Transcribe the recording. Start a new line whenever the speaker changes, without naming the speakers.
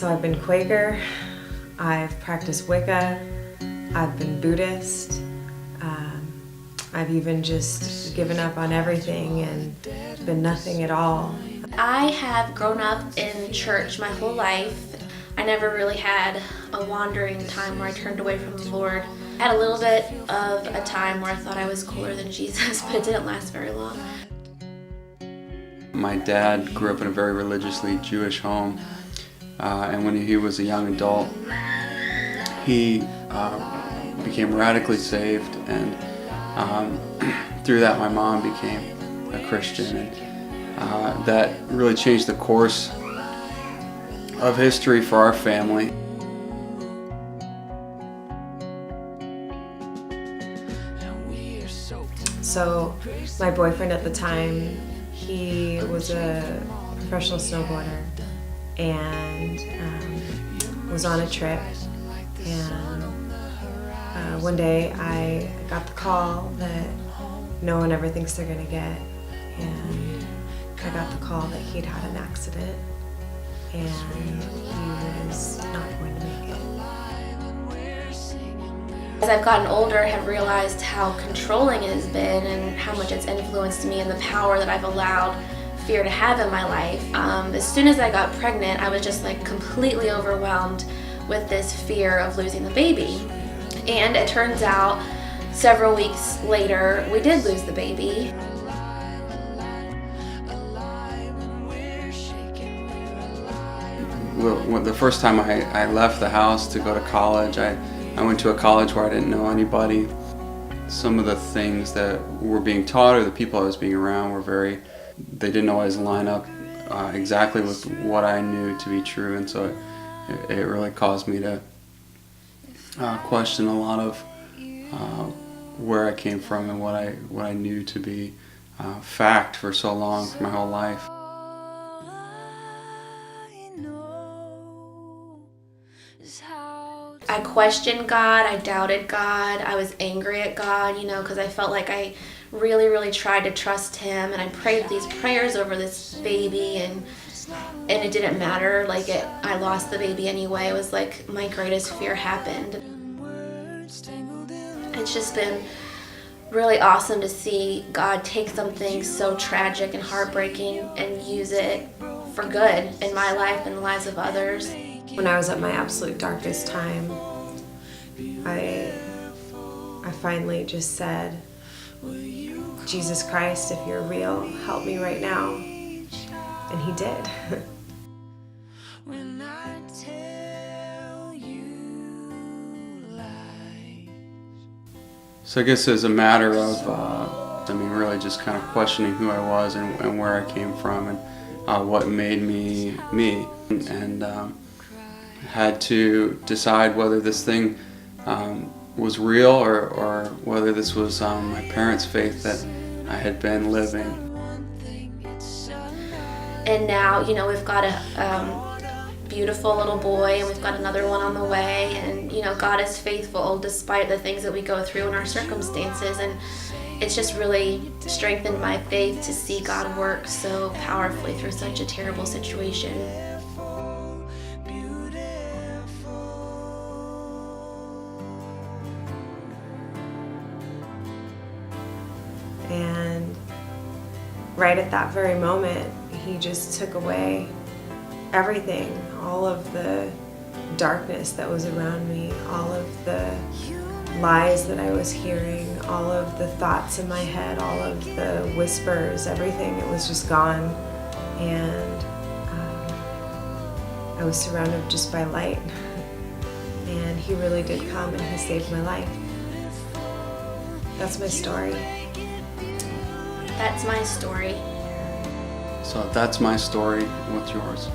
So I've been Quaker, I've practiced Wicca, I've been Buddhist, I've even just given up on everything and been nothing at all.
I have grown up in church my whole life. I never really had a wandering time where I turned away from the Lord. I had a little bit of a time where I thought I was cooler than Jesus, but it didn't last very long.
My dad grew up in a very religiously Jewish home, and when he was a young adult, he became radically saved, and through that my mom became a Christian, and that really changed the course of history for our family.
So my boyfriend at the time, he was a professional snowboarder and was on a trip, and one day I got the call that no one ever thinks they're gonna get, and I got the call that he'd had an accident and he was not going to make it.
As I've gotten older, I have realized how controlling it has been and how much it's influenced me and the power that I've allowed fear to have in my life. As soon as I got pregnant, I was just like completely overwhelmed with this fear of losing the baby. And it turns out several weeks later, we did lose the baby.
Well, the first time I left the house to go to college, I went to a college where I didn't know anybody. Some of the things that were being taught or the people I was being around they didn't always line up exactly with what I knew to be true, and so it really caused me to question a lot of where I came from and what I knew to be fact for so long, for my whole life.
I questioned God, I doubted God, I was angry at God, because I felt like I really, really tried to trust Him, and I prayed these prayers over this baby, and it didn't matter. I lost the baby anyway. It was like my greatest fear happened. It's just been really awesome to see God take something so tragic and heartbreaking and use it for good in my life and the lives of others.
When I was at my absolute darkest time, I finally just said, Jesus Christ, if you're real, help me right now. And He did.
So I guess as a matter of, really just kind of questioning who I was and where I came from and what made me me, and had to decide whether this thing was real or whether this was my parents' faith that I had been living.
And now, we've got a beautiful little boy, and we've got another one on the way, and God is faithful despite the things that we go through in our circumstances, and it's just really strengthened my faith to see God work so powerfully through such a terrible situation.
And right at that very moment, He just took away everything, all of the darkness that was around me, all of the lies that I was hearing, all of the thoughts in my head, all of the whispers, everything. It was just gone, and I was surrounded just by light. And He really did come, and He saved my life. That's my story.
That's my story.
So that's my story. What's yours?